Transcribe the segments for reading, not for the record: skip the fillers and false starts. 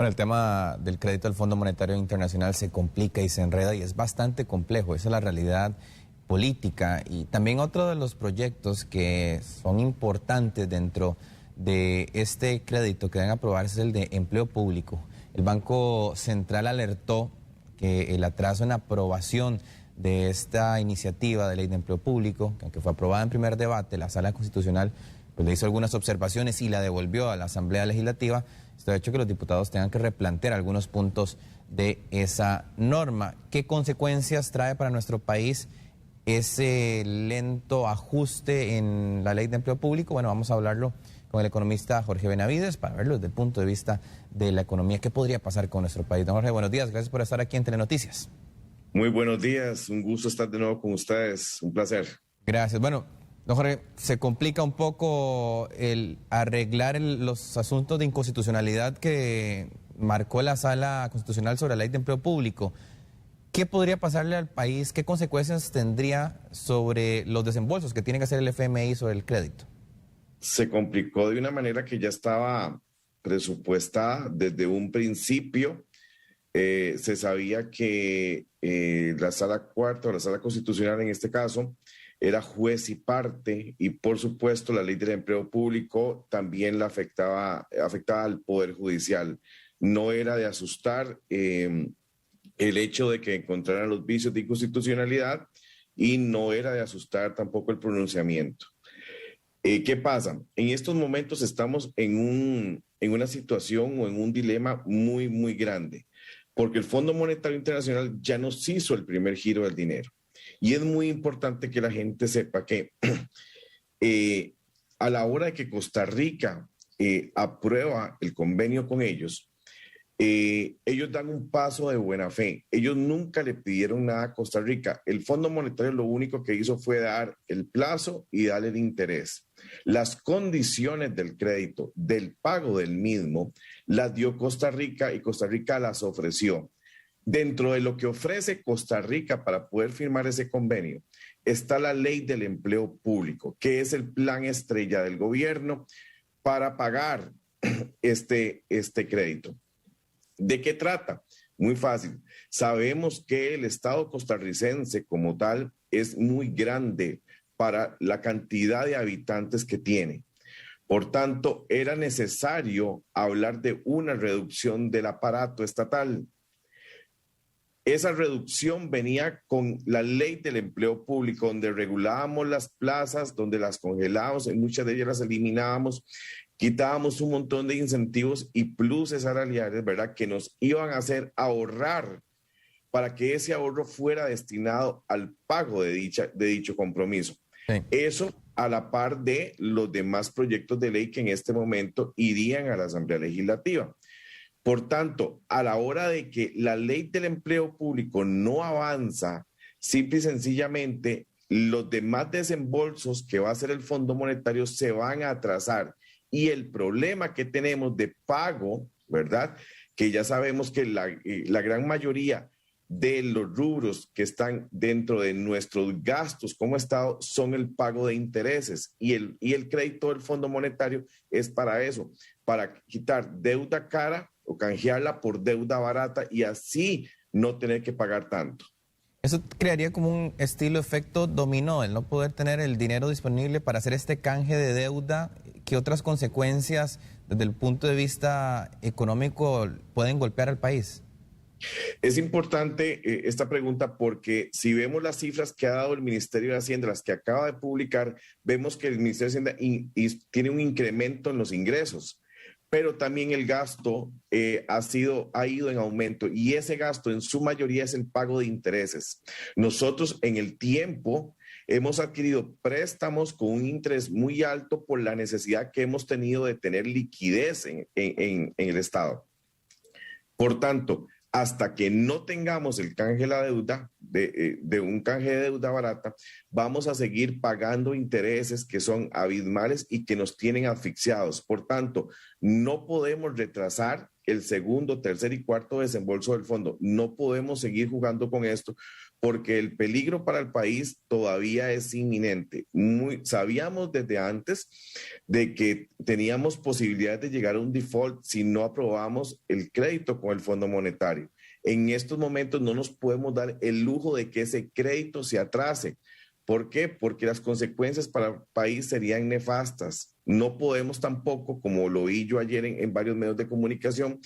Bueno, el tema del crédito del Fondo Monetario Internacional se complica y se enreda y es bastante complejo. Esa es la realidad política. Y también otro de los proyectos que son importantes dentro de este crédito que deben aprobarse es el de empleo público. El Banco Central alertó que el atraso en aprobación de esta iniciativa de ley de empleo público, que aunque fue aprobada en primer debate, la Sala Constitucional pues le hizo algunas observaciones y la devolvió a la Asamblea Legislativa. Esto ha hecho que los diputados tengan que replantear algunos puntos de esa norma. ¿Qué consecuencias trae para nuestro país ese lento ajuste en la ley de empleo público? Bueno, vamos a hablarlo con el economista Jorge Benavides para verlo desde el punto de vista de la economía. ¿Qué podría pasar con nuestro país? Don Jorge, buenos días. Gracias por estar aquí en Telenoticias. Muy buenos días. Un gusto estar de nuevo con ustedes. Un placer. Gracias. Bueno, don Jorge, se complica un poco el arreglar los asuntos de inconstitucionalidad que marcó la Sala Constitucional sobre la ley de empleo público. ¿Qué podría pasarle al país? ¿Qué consecuencias tendría sobre los desembolsos que tiene que hacer el FMI sobre el crédito? Se complicó de una manera que ya estaba presupuestada desde un principio. Se sabía que la Sala Cuarta o la Sala Constitucional en este caso era juez y parte, y por supuesto la ley del empleo público también la afectaba al Poder Judicial. No era de asustar el hecho de que encontraran los vicios de inconstitucionalidad, y no era de asustar tampoco el pronunciamiento. ¿Qué pasa? En estos momentos estamos en una situación o en un dilema muy, muy grande, porque el Fondo Monetario Internacional ya nos hizo el primer giro del dinero. Y es muy importante que la gente sepa que a la hora de que Costa Rica aprueba el convenio con ellos, ellos dan un paso de buena fe. Ellos nunca le pidieron nada a Costa Rica. El Fondo Monetario lo único que hizo fue dar el plazo y darle el interés. Las condiciones del crédito, del pago del mismo, las dio Costa Rica y Costa Rica las ofreció. Dentro de lo que ofrece Costa Rica para poder firmar ese convenio está la ley del empleo público, que es el plan estrella del gobierno para pagar este crédito. ¿De qué trata? Muy fácil. Sabemos que el Estado costarricense como tal es muy grande para la cantidad de habitantes que tiene. Por tanto, era necesario hablar de una reducción del aparato estatal. Esa reducción venía con la ley del empleo público, donde regulábamos las plazas, donde las congelábamos, en muchas de ellas las eliminábamos, quitábamos un montón de incentivos y pluses salariales, ¿verdad?, que nos iban a hacer ahorrar para que ese ahorro fuera destinado al pago de dicho compromiso. Sí. Eso a la par de los demás proyectos de ley que en este momento irían a la Asamblea Legislativa. Por tanto, a la hora de que la ley del empleo público no avanza, simple y sencillamente los demás desembolsos que va a hacer el Fondo Monetario se van a atrasar. Y el problema que tenemos de pago, ¿verdad?, que ya sabemos que la gran mayoría de los rubros que están dentro de nuestros gastos como Estado son el pago de intereses, y el crédito del Fondo Monetario es para eso, para quitar deuda cara o canjearla por deuda barata y así no tener que pagar tanto. Eso crearía como un estilo efecto dominó, el no poder tener el dinero disponible para hacer este canje de deuda. ¿Qué otras consecuencias desde el punto de vista económico pueden golpear al país? Es importante esta pregunta porque si vemos las cifras que ha dado el Ministerio de Hacienda, las que acaba de publicar, vemos que el Ministerio de Hacienda tiene un incremento en los ingresos, pero también el gasto ha ido en aumento, y ese gasto en su mayoría es el pago de intereses. Nosotros en el tiempo hemos adquirido préstamos con un interés muy alto por la necesidad que hemos tenido de tener liquidez en el Estado. Por tanto, hasta que no tengamos el canje de la deuda, de un canje de deuda barata, vamos a seguir pagando intereses que son abismales y que nos tienen asfixiados. Por tanto, no podemos retrasar el segundo, tercer y cuarto desembolso del fondo. No podemos seguir jugando con esto porque el peligro para el país todavía es inminente. Sabíamos desde antes de que teníamos posibilidades de llegar a un default si no aprobamos el crédito con el Fondo Monetario. En estos momentos no nos podemos dar el lujo de que ese crédito se atrase. ¿Por qué? Porque las consecuencias para el país serían nefastas. No podemos tampoco, como lo vi yo ayer en varios medios de comunicación,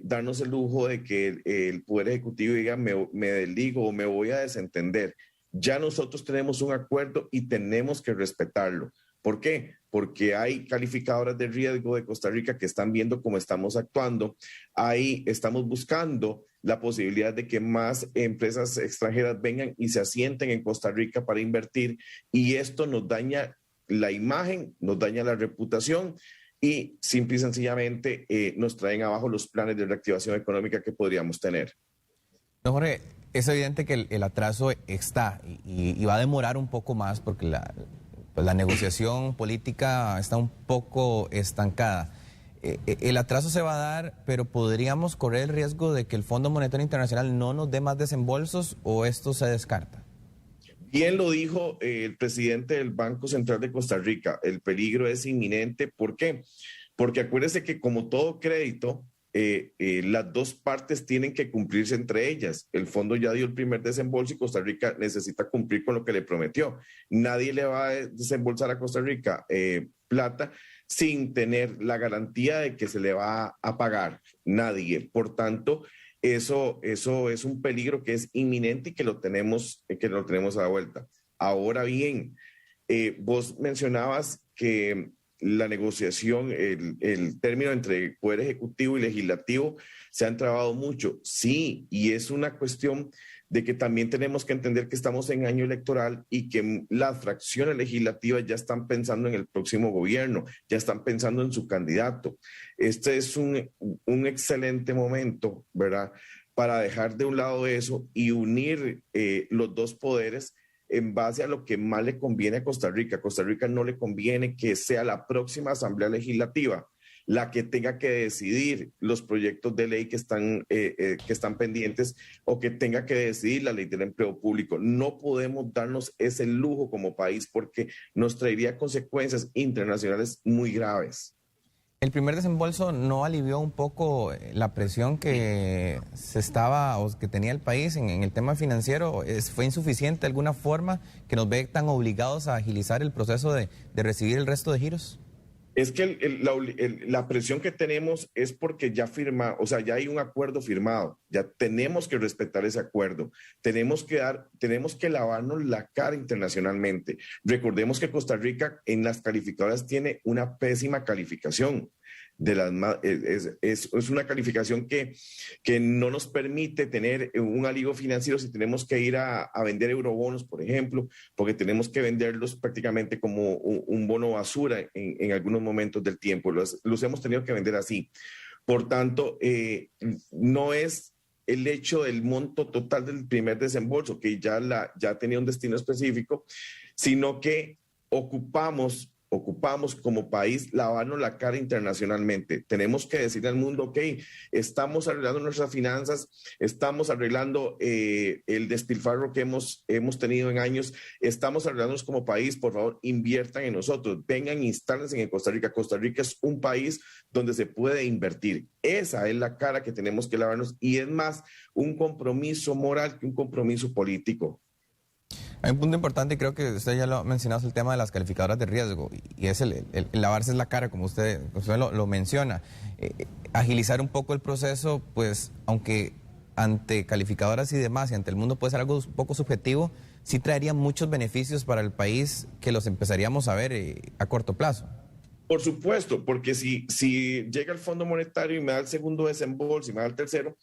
darnos el lujo de que el Poder Ejecutivo diga me desligo o me voy a desentender. Ya nosotros tenemos un acuerdo y tenemos que respetarlo. ¿Por qué? Porque hay calificadoras de riesgo de Costa Rica que están viendo cómo estamos actuando. Ahí estamos buscando la posibilidad de que más empresas extranjeras vengan y se asienten en Costa Rica para invertir, y esto nos daña la imagen, nos daña la reputación y simple y sencillamente nos traen abajo los planes de reactivación económica que podríamos tener. No, Jorge, es evidente que el atraso está y va a demorar un poco más porque la negociación política está un poco estancada. El atraso se va a dar, pero ¿podríamos correr el riesgo de que el Fondo Monetario Internacional no nos dé más desembolsos o esto se descarta? Bien lo dijo el presidente del Banco Central de Costa Rica, el peligro es inminente. ¿Por qué? Porque acuérdese que como todo crédito, las dos partes tienen que cumplirse entre ellas. El fondo ya dio el primer desembolso y Costa Rica necesita cumplir con lo que le prometió. Nadie le va a desembolsar a Costa Rica plata sin tener la garantía de que se le va a pagar. Nadie. Por tanto, eso es un peligro que es inminente y que lo tenemos a la vuelta. Ahora bien, vos mencionabas que la negociación, el término entre Poder Ejecutivo y Legislativo se han trabado mucho. Sí, y es una cuestión de que también tenemos que entender que estamos en año electoral y que las fracciones legislativas ya están pensando en el próximo gobierno, ya están pensando en su candidato. Este es un excelente momento, ¿verdad?, para dejar de un lado eso y unir los dos poderes en base a lo que más le conviene a Costa Rica. A Costa Rica no le conviene que sea la próxima Asamblea Legislativa la que tenga que decidir los proyectos de ley que están pendientes o que tenga que decidir la ley del empleo público. No podemos darnos ese lujo como país porque nos traería consecuencias internacionales muy graves. ¿El primer desembolso no alivió un poco la presión que que tenía el país en el tema financiero? ¿Fue insuficiente de alguna forma que nos ve tan obligados a agilizar el proceso de recibir el resto de giros? Es que la presión que tenemos es porque ya hay un acuerdo firmado, ya tenemos que respetar ese acuerdo, tenemos que lavarnos la cara internacionalmente. Recordemos que Costa Rica en las calificadoras tiene una pésima calificación. Es una calificación que no nos permite tener un alivio financiero si tenemos que ir a vender eurobonos, por ejemplo, porque tenemos que venderlos prácticamente como un bono basura en algunos momentos del tiempo. Los hemos tenido que vender así. Por tanto, no es el hecho del monto total del primer desembolso, que ya tenía un destino específico, sino que ocupamos como país lavarnos la cara internacionalmente. Tenemos que decirle al mundo, ok, estamos arreglando nuestras finanzas, estamos arreglando el despilfarro que hemos tenido en años, estamos arreglándonos como país, por favor, inviertan en nosotros, vengan, instálense en Costa Rica. Costa Rica es un país donde se puede invertir. Esa es la cara que tenemos que lavarnos y es más un compromiso moral que un compromiso político. Hay un punto importante y creo que usted ya lo ha mencionado, es el tema de las calificadoras de riesgo y es el lavarse la cara, como usted lo menciona. Agilizar un poco el proceso, pues aunque ante calificadoras y demás y ante el mundo puede ser algo un poco subjetivo, sí traería muchos beneficios para el país que los empezaríamos a ver a corto plazo. Por supuesto, porque si llega el Fondo Monetario y me da el segundo desembolso y me da el tercero,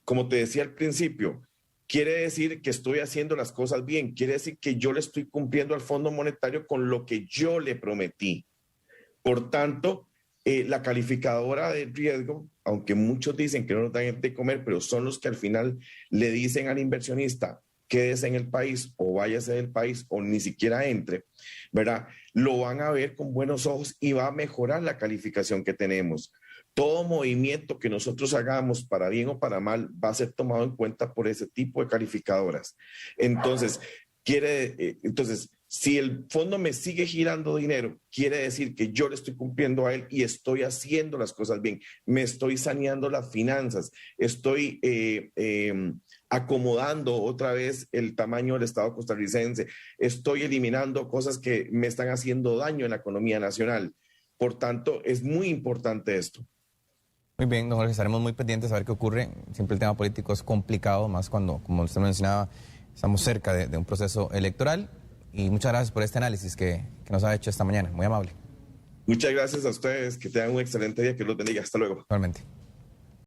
como te decía al principio, quiere decir que estoy haciendo las cosas bien, quiere decir que yo le estoy cumpliendo al Fondo Monetario con lo que yo le prometí. Por tanto, la calificadora de riesgo, aunque muchos dicen que no nos dan de comer, pero son los que al final le dicen al inversionista, quédese en el país o váyase del país o ni siquiera entre, ¿verdad? Lo van a ver con buenos ojos y va a mejorar la calificación que tenemos. todo movimiento que nosotros hagamos, para bien o para mal, va a ser tomado en cuenta por ese tipo de calificadoras. Entonces, si el fondo me sigue girando dinero, quiere decir que yo le estoy cumpliendo a él y estoy haciendo las cosas bien, me estoy saneando las finanzas, estoy acomodando otra vez el tamaño del Estado costarricense, estoy eliminando cosas que me están haciendo daño en la economía nacional. Por tanto, es muy importante esto. Muy bien, don Jorge, estaremos muy pendientes a ver qué ocurre. Siempre el tema político es complicado, más cuando, como usted mencionaba, estamos cerca de un proceso electoral. Y muchas gracias por este análisis que nos ha hecho esta mañana. Muy amable. Muchas gracias a ustedes. Que tengan un excelente día. Que los bendiga. Hasta luego. Igualmente.